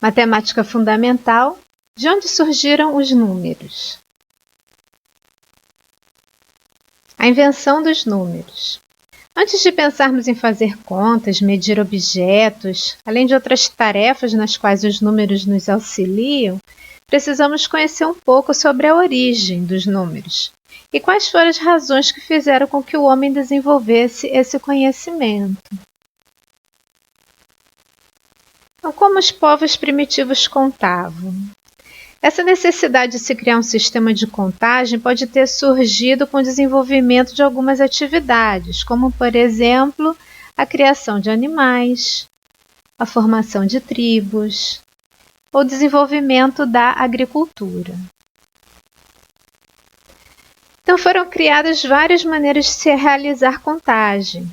Matemática fundamental. De onde surgiram os números? A invenção dos números. Antes de pensarmos em fazer contas, medir objetos, além de outras tarefas nas quais os números nos auxiliam, precisamos conhecer um pouco sobre a origem dos números e quais foram as razões que fizeram com que o homem desenvolvesse esse conhecimento. Então, como os povos primitivos contavam? Essa necessidade de se criar um sistema de contagem pode ter surgido com o desenvolvimento de algumas atividades, como, por exemplo, a criação de animais, a formação de tribos, ou o desenvolvimento da agricultura. Então, foram criadas várias maneiras de se realizar contagem,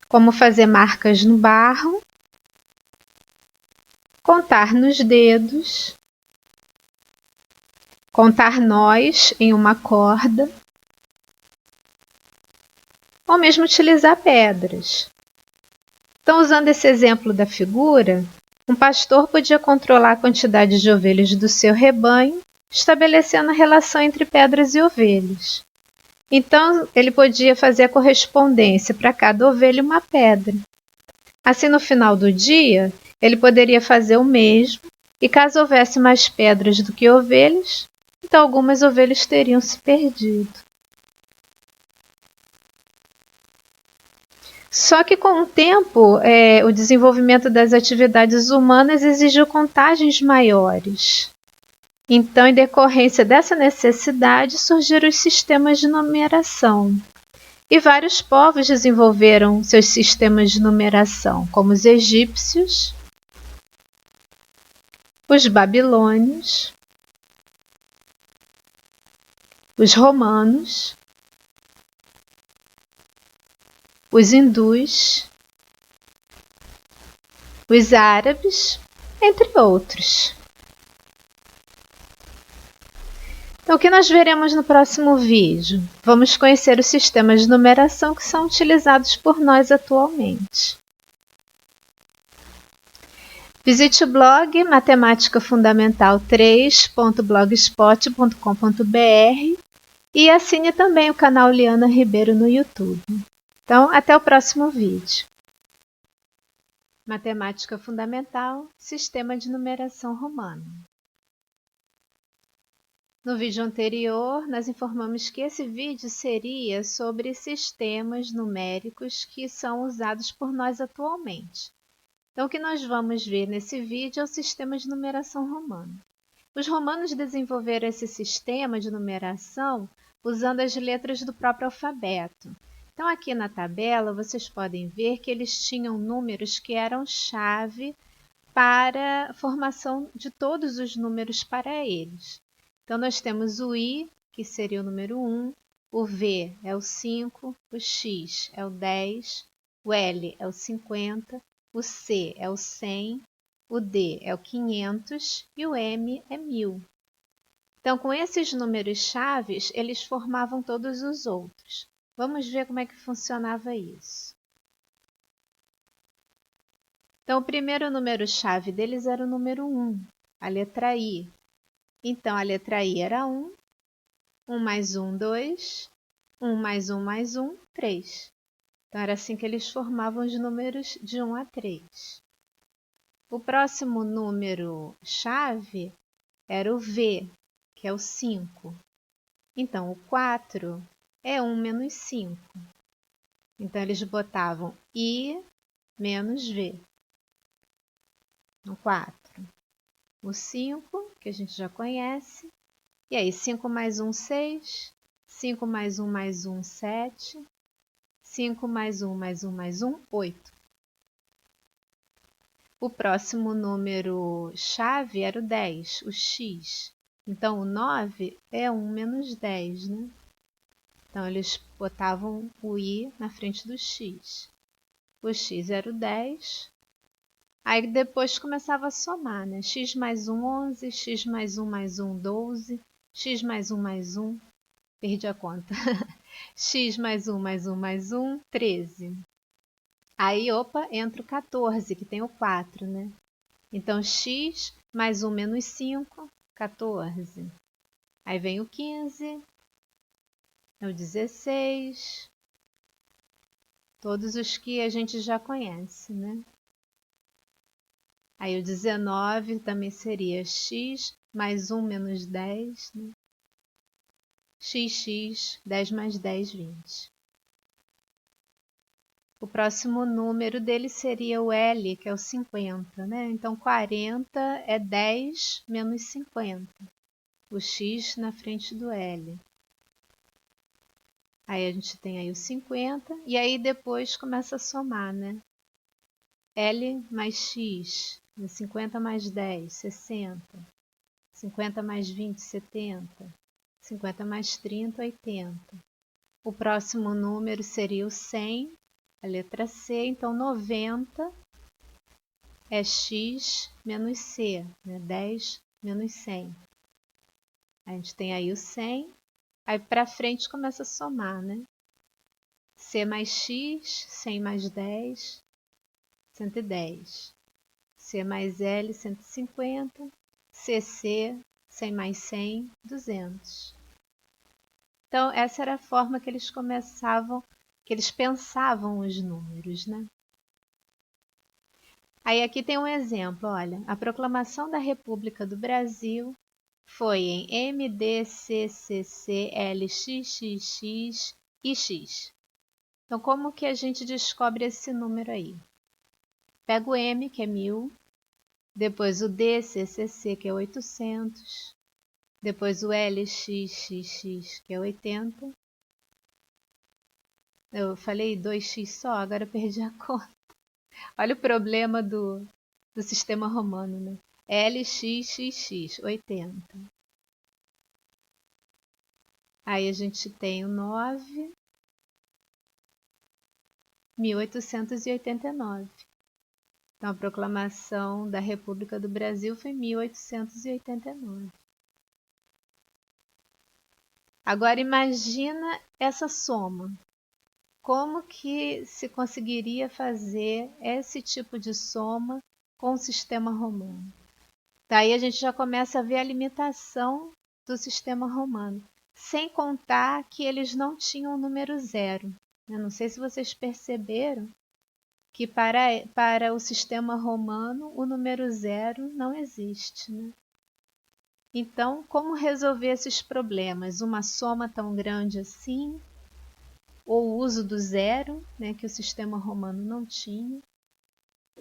como fazer marcas no barro, contar nos dedos, contar nós em uma corda, ou mesmo utilizar pedras. Então, usando esse exemplo da figura, um pastor podia controlar a quantidade de ovelhas do seu rebanho, estabelecendo a relação entre pedras e ovelhas. Então, ele podia fazer a correspondência para cada ovelha uma pedra. Assim, no final do dia, ele poderia fazer o mesmo, e caso houvesse mais pedras do que ovelhas, então algumas ovelhas teriam se perdido. Só que com o tempo, o desenvolvimento das atividades humanas exigiu contagens maiores. Então, em decorrência dessa necessidade, surgiram os sistemas de numeração. E vários povos desenvolveram seus sistemas de numeração, como os egípcios, os babilônios, os romanos, os hindus, os árabes, entre outros. Então, o que nós veremos no próximo vídeo? Vamos conhecer os sistemas de numeração que são utilizados por nós atualmente. Visite o blog matemáticafundamental3.blogspot.com.br e assine também o canal Liana Ribeiro no YouTube. Então, até o próximo vídeo. Matemática Fundamental, Sistema de Numeração Romano. No vídeo anterior, nós informamos que esse vídeo seria sobre sistemas numéricos que são usados por nós atualmente. Então, o que nós vamos ver nesse vídeo é o sistema de numeração romano. Os romanos desenvolveram esse sistema de numeração usando as letras do próprio alfabeto. Então, aqui na tabela, vocês podem ver que eles tinham números que eram chave para a formação de todos os números para eles. Então, nós temos o I, que seria o número 1, o V é o 5, o X é o 10, o L é o 50, o C é o 100, o D é o 500 e o M é 1000. Então, com esses números chaves, eles formavam todos os outros. Vamos ver como é que funcionava isso. Então, o primeiro número-chave deles era o número 1, a letra I. Então, a letra I era 1, 1 mais 1, 2, 1 mais 1 mais 1, 3. Então, era assim que eles formavam os números de 1 a 3. O próximo número-chave era o V, que é o 5. Então, o 4 é 1 menos 5. Então, eles botavam I menos V no 4. O 5, que a gente já conhece. E aí, 5 mais 1, 6. 5 mais 1 mais 1, 7. 5 mais 1 mais 1 mais 1, 8. O próximo número-chave era o 10, o X. Então, o 9 é 1 menos 10, né? Então, eles botavam o I na frente do X. O X era o 10. Aí, depois começava a somar, né? X mais 1, 11. X mais 1 mais 1, 12. X mais 1 mais 1, perdi a conta. X mais 1 mais 1 mais 1, 13. Aí, opa, entra o 14, que tem o 4, né? Então, X mais 1 menos 5, 14. Aí vem o 15, o 16, todos os que a gente já conhece, né? Aí o 19 também seria x mais 1 menos 10, né? Xx, 10 mais 10, 20. O próximo número dele seria o L, que é o 50, né? Então 40 é 10 menos 50. O x na frente do L. Aí a gente tem aí o 50, e aí depois começa a somar, né? L mais x, 50 mais 10, 60. 50 mais 20, 70. 50 mais 30, 80. O próximo número seria o 100, a letra C, então 90 é x menos C, né? 10 menos 100. A gente tem aí o 100, aí para frente começa a somar, né? C mais x, 100 mais 10, 110. C mais L, 150. CC, 100 mais 100, 200. Então, essa era a forma que eles começavam, que eles pensavam os números, né? Aí aqui tem um exemplo, olha. A proclamação da República do Brasil foi em MDCCCLXXX e X. Então, como que a gente descobre esse número aí? Pega o M, que é 1000, depois o DCCC, que é 800, depois o LXXX, que é 80. Eu falei 2x só, agora eu perdi a conta. Olha o problema do sistema romano, né? LXXX, 80. Aí a gente tem o 9, 1889. Então, a proclamação da República do Brasil foi em 1889. Agora, imagina essa soma. Como que se conseguiria fazer esse tipo de soma com o sistema romano? Daí a gente já começa a ver a limitação do sistema romano. Sem contar que eles não tinham o número zero. Eu não sei se vocês perceberam que para o sistema romano o número zero não existe, né? Então, como resolver esses problemas? Uma soma tão grande assim, ou o uso do zero, né, que o sistema romano não tinha.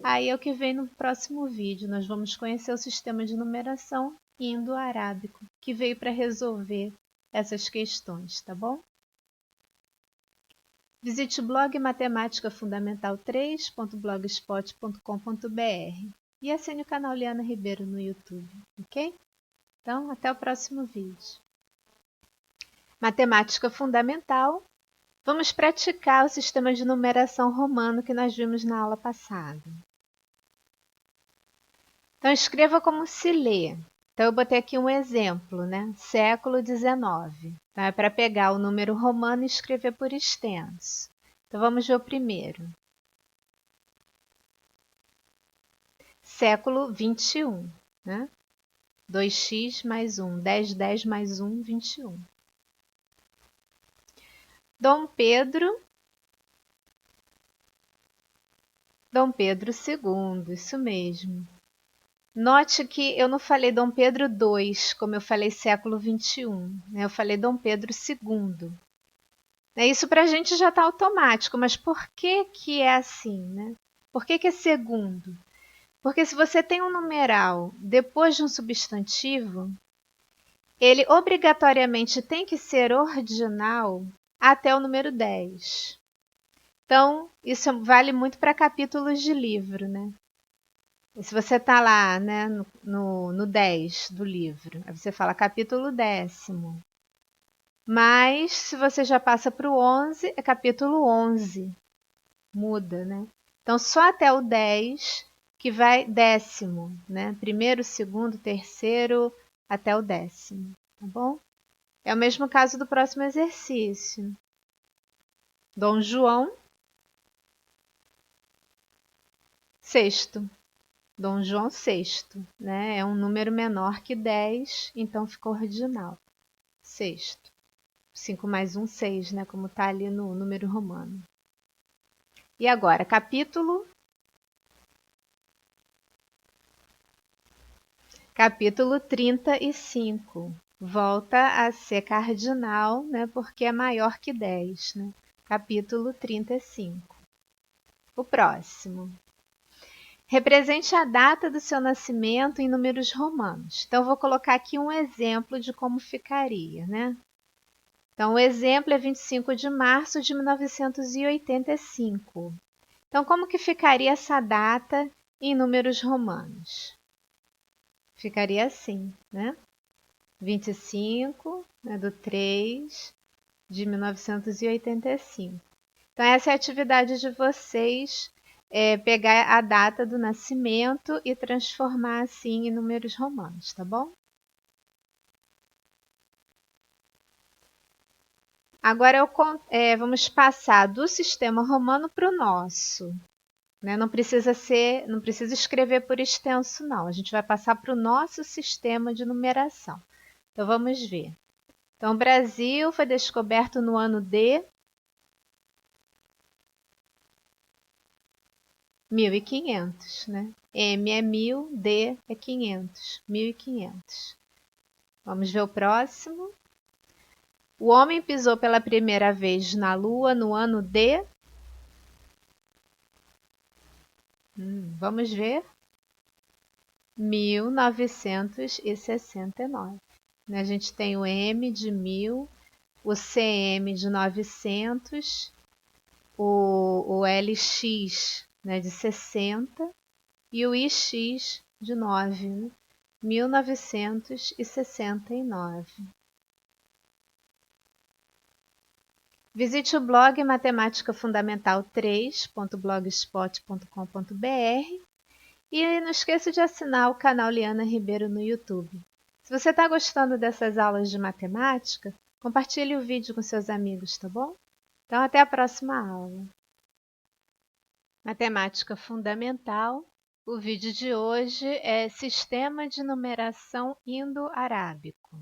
Aí é o que vem no próximo vídeo. Nós vamos conhecer o sistema de numeração indo-arábico, que veio para resolver essas questões, tá bom? Visite o blog Matemática Fundamental 3.blogspot.com.br e assine o canal Liana Ribeiro no YouTube, ok? Então, até o próximo vídeo. Matemática Fundamental. Vamos praticar o sistema de numeração romano que nós vimos na aula passada. Então, escreva como se lê. Então, eu botei aqui um exemplo, né? Século XIX. Então, é para pegar o número romano e escrever por extenso. Então, vamos ver o primeiro. Século XXI, né? 2x mais 1, 10, 10 mais 1, 21. Dom Pedro II, isso mesmo. Note que eu não falei Dom Pedro II, como eu falei século XXI. Né? Eu falei Dom Pedro II. Isso para a gente já está automático, mas por que é assim? Né? Por que é segundo? Porque se você tem um numeral depois de um substantivo, ele obrigatoriamente tem que ser ordinal até o número 10. Então, isso vale muito para capítulos de livro, né? E se você está lá, né, no 10 do livro, aí você fala capítulo 10º. Mas, se você já passa para o 11, é capítulo 11. Muda, né? Então, só até o 10 que vai décimo, né? Primeiro, segundo, terceiro, até o 10º, tá bom? É o mesmo caso do próximo exercício. Dom João VI. Dom João VI, né? É um número menor que 10, então ficou ordinal. Sexto. 5 mais 1, 6, né? Como está ali no número romano. E agora, capítulo 35. Volta a ser cardinal, né? Porque é maior que 10, né? Capítulo 35. O próximo. Represente a data do seu nascimento em números romanos. Então, vou colocar aqui um exemplo de como ficaria, né? Então, o exemplo é 25 de março de 1985. Então, como que ficaria essa data em números romanos? Ficaria assim, né? 25, né, do 3 de 1985. Então, essa é a atividade de vocês, pegar a data do nascimento e transformar assim em números romanos, tá bom? Agora vamos passar do sistema romano para o nosso. Né? Não precisa escrever por extenso, não. A gente vai passar para o nosso sistema de numeração. Então vamos ver. Então, o Brasil foi descoberto no ano de 1500, né? M é 1000, D é 500, 1500. Vamos ver o próximo. O homem pisou pela primeira vez na Lua no ano de... vamos ver. 1969. A gente tem o M de 1000, o CM de 900, o LX, né, de 60 e o IX de 9, né? 1969. Visite o blog Matemática Fundamental 3.blogspot.com.br e não esqueça de assinar o canal Liana Ribeiro no YouTube. Se você está gostando dessas aulas de matemática, compartilhe o vídeo com seus amigos, tá bom? Então, até a próxima aula. Matemática Fundamental. O vídeo de hoje é Sistema de Numeração Indo-Arábico.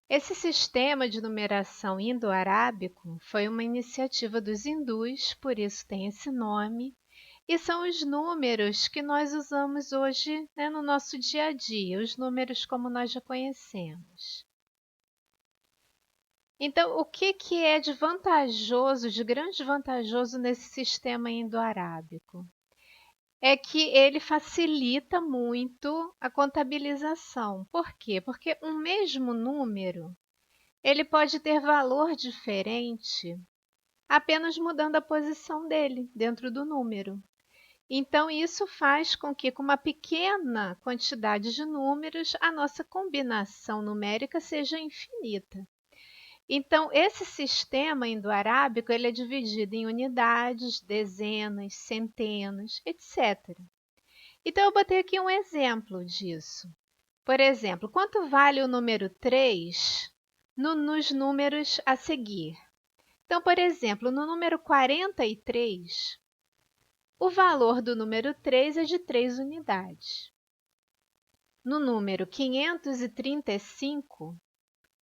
Esse sistema de numeração indo-arábico foi uma iniciativa dos hindus, por isso tem esse nome, e são os números que nós usamos hoje, né, no nosso dia a dia, os números como nós já conhecemos. Então, o que é de vantajoso, de grande vantajoso nesse sistema indo-arábico? É que ele facilita muito a contabilização. Por quê? Porque um mesmo número, ele pode ter valor diferente apenas mudando a posição dele dentro do número. Então, isso faz com que, com uma pequena quantidade de números, a nossa combinação numérica seja infinita. Então, esse sistema indo-arábico ele é dividido em unidades, dezenas, centenas, etc. Então, eu botei aqui um exemplo disso. Por exemplo, quanto vale o número 3 nos números a seguir? Então, por exemplo, no número 43, o valor do número 3 é de 3 unidades. No número 535,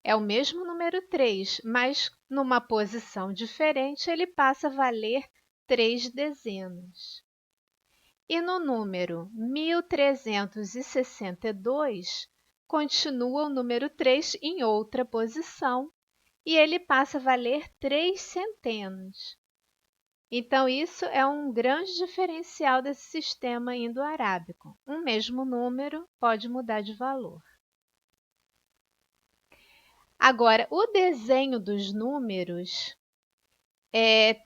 é o mesmo número 3, mas numa posição diferente, ele passa a valer 3 dezenas. E no número 1362, continua o número 3 em outra posição e ele passa a valer 3 centenas. Então, isso é um grande diferencial desse sistema indo-arábico. Um mesmo número pode mudar de valor. Agora, o desenho dos números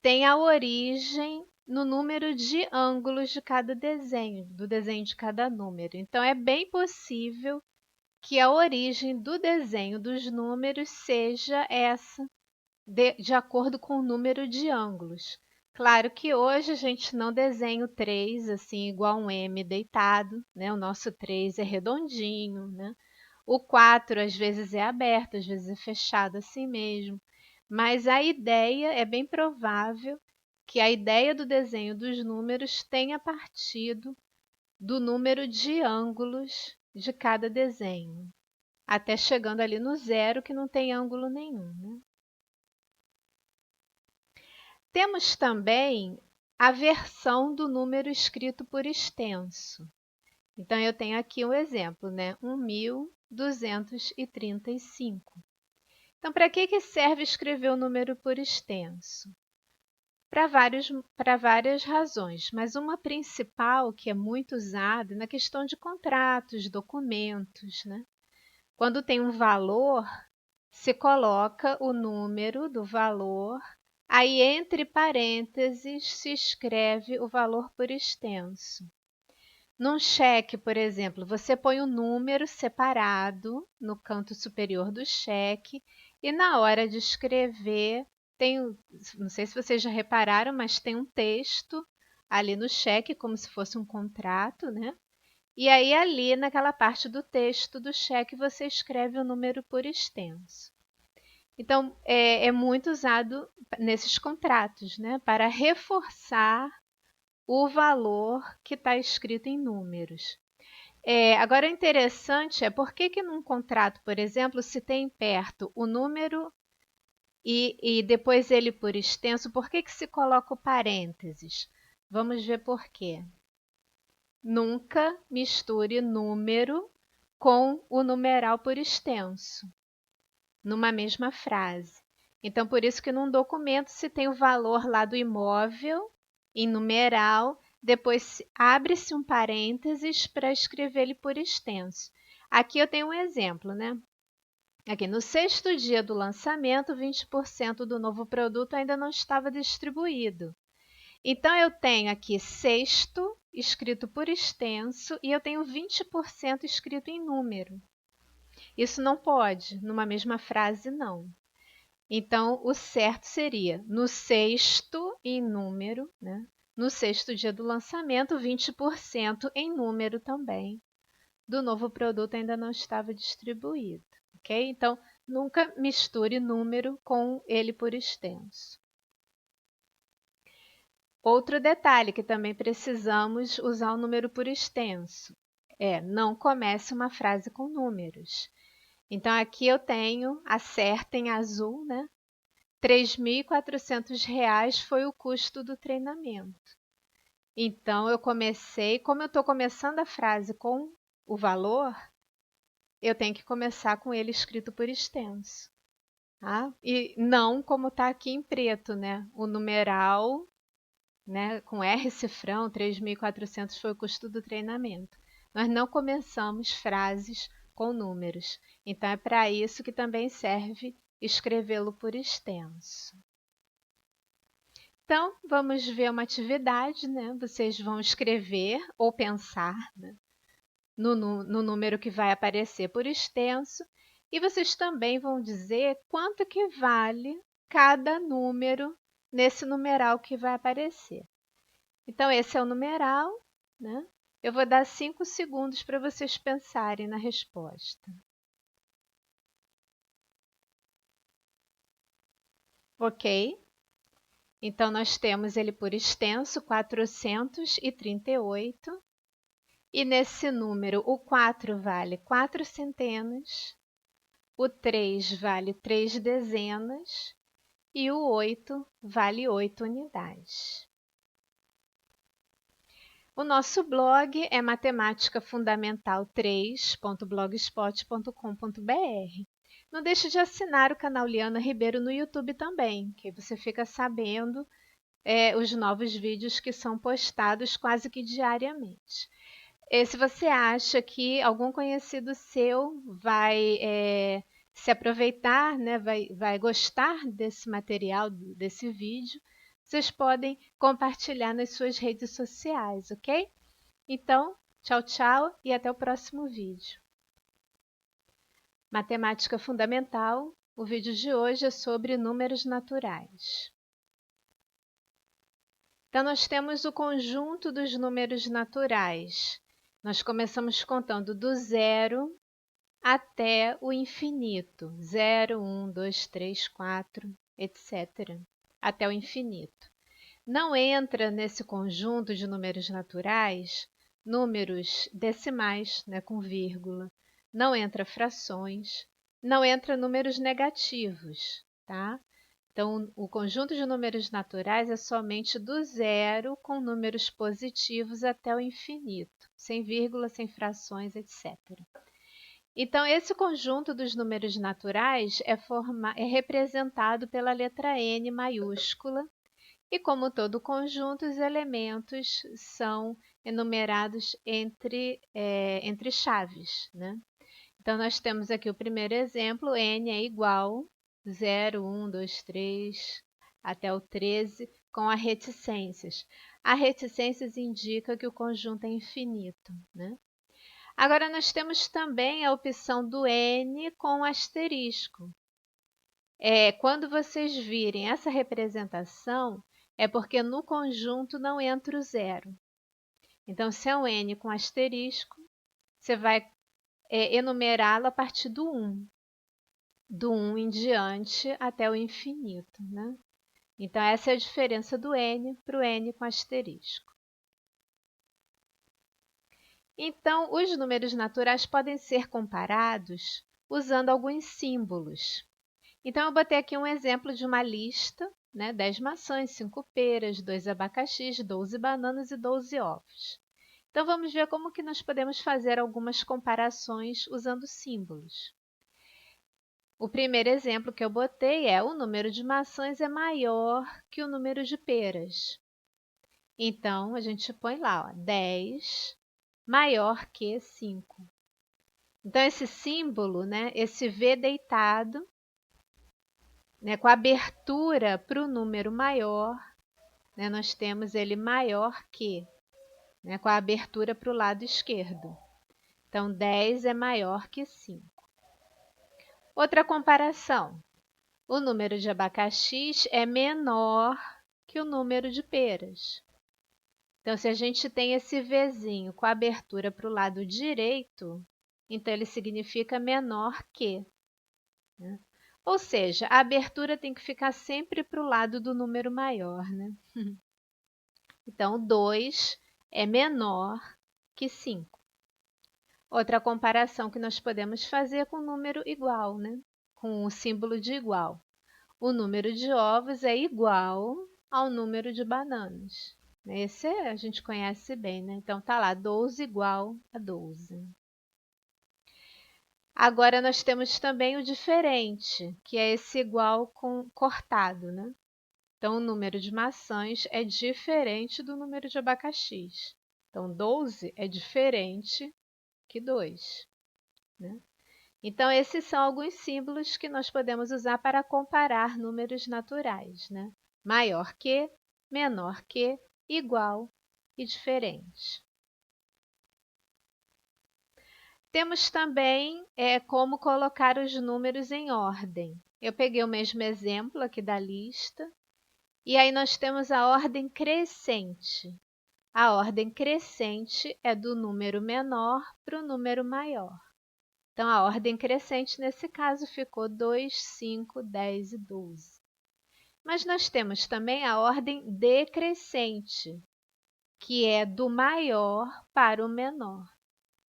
tem a origem no número de ângulos de cada desenho, do desenho de cada número. Então, é bem possível que a origem do desenho dos números seja essa, de acordo com o número de ângulos. Claro que hoje a gente não desenha o 3 assim, igual um M deitado, né? O nosso 3 é redondinho, né? O 4 às vezes é aberto, às vezes é fechado assim mesmo. Mas a ideia é bem provável que a ideia do desenho dos números tenha partido do número de ângulos de cada desenho, até chegando ali no 0, que não tem ângulo nenhum, né? Temos também a versão do número escrito por extenso. Então, eu tenho aqui um exemplo, né? 1.235. Então, para que serve escrever o número por extenso? Para várias razões, mas uma principal que é muito usada na questão de contratos, documentos, né? Quando tem um valor, se coloca o número do valor, aí entre parênteses se escreve o valor por extenso. Num cheque, por exemplo, você põe o número separado no canto superior do cheque e na hora de escrever, não sei se vocês já repararam, mas tem um texto ali no cheque, como se fosse um contrato, né? E aí ali naquela parte do texto do cheque você escreve o número por extenso. Então, é muito usado nesses contratos, né? Para reforçar o valor que está escrito em números. Agora, o interessante é por que num contrato, por exemplo, se tem perto o número e depois ele por extenso, por que se coloca o parênteses? Vamos ver por quê. Nunca misture número com o numeral por extenso, numa mesma frase. Então, por isso que num documento se tem o valor lá do imóvel em numeral, depois abre-se um parênteses para escrever ele por extenso. Aqui eu tenho um exemplo, né? Aqui no 6º dia do lançamento, 20% do novo produto ainda não estava distribuído. Então, eu tenho aqui 6º escrito por extenso e eu tenho 20% escrito em número. Isso não pode, numa mesma frase, não. Então, o certo seria no 6º em número, né? No 6º dia do lançamento, 20% em número também do novo produto ainda não estava distribuído, ok? Então, nunca misture número com ele por extenso. Outro detalhe que também precisamos usar o número por extenso não comece uma frase com números. Então, aqui eu tenho a certa em azul, né? R$ 3.400 foi o custo do treinamento. Então, como eu estou começando a frase com o valor, eu tenho que começar com ele escrito por extenso. Tá? E não como está aqui em preto, né? O numeral, né, com R cifrão, 3.400 foi o custo do treinamento. Nós não começamos frases com números. Então, é para isso que também serve escrevê-lo por extenso. Então, vamos ver uma atividade, né? Vocês vão escrever ou pensar, né, no número que vai aparecer por extenso e vocês também vão dizer quanto que vale cada número nesse numeral que vai aparecer. Então, esse é o numeral, né? Eu vou dar 5 segundos para vocês pensarem na resposta. Ok? Então, nós temos ele por extenso, 438. E nesse número, o 4 vale 4 centenas, o 3 vale 3 dezenas e o 8 vale 8 unidades. O nosso blog é matemáticafundamental3.blogspot.com.br. Não deixe de assinar o canal Liana Ribeiro no YouTube também, que você fica sabendo os novos vídeos que são postados quase que diariamente. Se você acha que algum conhecido seu vai se aproveitar, né, vai gostar desse material, desse vídeo, vocês podem compartilhar nas suas redes sociais, ok? Então, tchau, tchau e até o próximo vídeo. Matemática Fundamental, o vídeo de hoje é sobre números naturais. Então, nós temos o conjunto dos números naturais. Nós começamos contando do 0 até o infinito. 0, 1, 2, 3, 4, etc. Até o infinito. não entra nesse conjunto de números naturais números decimais, né, com vírgula, não entra frações, não entra números negativos, tá? Então, o conjunto de números naturais é somente do zero com números positivos até o infinito, sem vírgula, sem frações, etc. Então, esse conjunto dos números naturais é representado pela letra N maiúscula, e como todo conjunto, os elementos são enumerados entre chaves, né? Então, nós temos aqui o primeiro exemplo, N é igual 0, 1, 2, 3, até o 13, com a reticências. A reticências indica que o conjunto é infinito, né? Agora, nós temos também a opção do N com asterisco. Quando vocês virem essa representação, é porque no conjunto não entra o zero. Então, se é um N com asterisco, você vai enumerá-lo a partir do 1. Do 1 em diante até o infinito, né? Então, essa é a diferença do N para o N com asterisco. Então, os números naturais podem ser comparados usando alguns símbolos. Então, eu botei aqui um exemplo de uma lista, né? 10 maçãs, 5 peras, 2 abacaxis, 12 bananas e 12 ovos. Então, vamos ver como que nós podemos fazer algumas comparações usando símbolos. O primeiro exemplo que eu botei é o número de maçãs é maior que o número de peras. Então, a gente põe lá, ó, 10 maior que 5. Então, esse símbolo, né, esse V deitado, né, com a abertura para o número maior, né, nós temos ele maior que, né, com a abertura para o lado esquerdo. Então, 10 é maior que 5. Outra comparação. O número de abacaxis é menor que o número de peras. Então, se a gente tem esse Vzinho com a abertura para o lado direito, então ele significa menor que, né? Ou seja, a abertura tem que ficar sempre para o lado do número maior, né? Então, 2 é menor que 5. Outra comparação que nós podemos fazer é com o número igual, né? Com o símbolo de igual. O número de ovos é igual ao número de bananas. Esse a gente conhece bem, né? Então, tá lá, 12 igual a 12. Agora, nós temos também o diferente, que é esse igual com cortado, né? Então, o número de maçãs é diferente do número de abacaxis. Então, 12 é diferente que 2, né? Então, esses são alguns símbolos que nós podemos usar para comparar números naturais, né? Maior que, menor que, igual e diferente. Temos também como colocar os números em ordem. Eu peguei o mesmo exemplo aqui da lista, e aí nós temos a ordem crescente. A ordem crescente é do número menor para o número maior. Então, a ordem crescente, nesse caso, ficou 2, 5, 10 e 12. Mas nós temos também a ordem decrescente, que é do maior para o menor.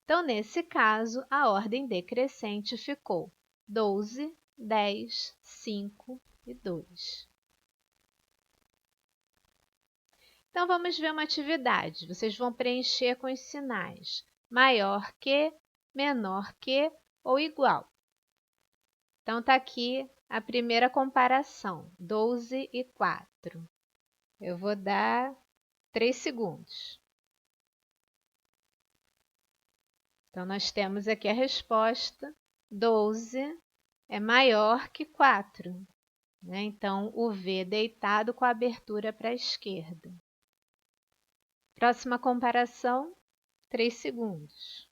Então, nesse caso, a ordem decrescente ficou 12, 10, 5 e 2. Então, vamos ver uma atividade. Vocês vão preencher com os sinais maior que, menor que ou igual. Então, está aqui a primeira comparação, 12 e 4. Eu vou dar 3 segundos. Então, nós temos aqui a resposta, 12 é maior que 4. Né? Então, o V deitado com a abertura para a esquerda. Próxima comparação, 3 segundos.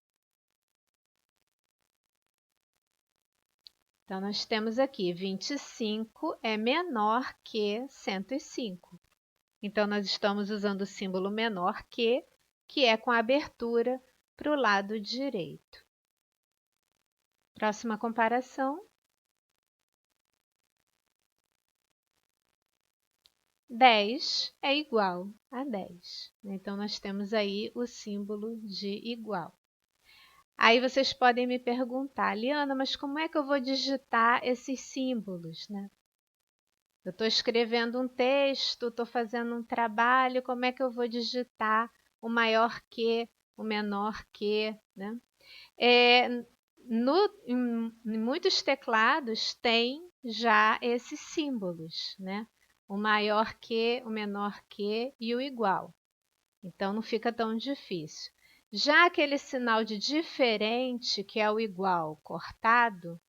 Então, nós temos aqui 25 é menor que 105. Então, nós estamos usando o símbolo menor que é com a abertura para o lado direito. Próxima comparação. 10 é igual a 10. Então, nós temos aí o símbolo de igual. Aí vocês podem me perguntar, Liana, mas como é que eu vou digitar esses símbolos, né? Eu estou escrevendo um texto, estou fazendo um trabalho, como é que eu vou digitar o maior que, o menor que, né? Em muitos teclados tem já esses símbolos, né? O maior que, o menor que e o igual. Então não fica tão difícil. Já aquele sinal de diferente, que é o igual cortado,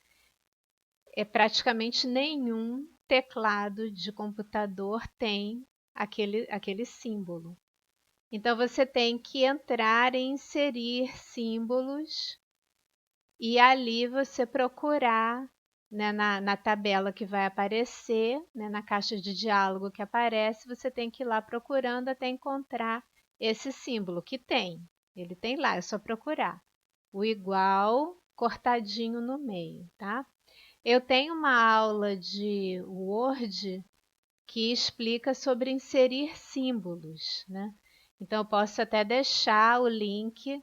praticamente nenhum teclado de computador tem aquele símbolo. Então você tem que entrar e inserir símbolos e ali você procurar, né, na tabela que vai aparecer, né, na caixa de diálogo que aparece, você tem que ir lá procurando até encontrar esse símbolo que tem. Ele tem lá, é só procurar. O igual cortadinho no meio, tá? Eu tenho uma aula de Word que explica sobre inserir símbolos, né? Então, eu posso até deixar o link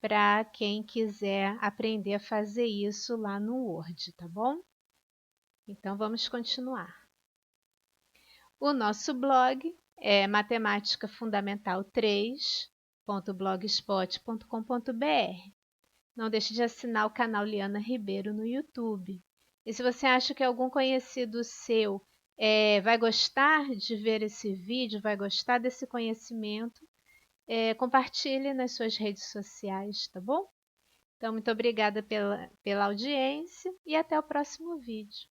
para quem quiser aprender a fazer isso lá no Word, tá bom? Então, vamos continuar. O nosso blog é matemáticafundamental3.blogspot.com.br. Não deixe de assinar o canal Liana Ribeiro no YouTube. E se você acha que algum conhecido seu vai gostar de ver esse vídeo, vai gostar desse conhecimento, compartilhe nas suas redes sociais, tá bom? Então, muito obrigada pela audiência e até o próximo vídeo.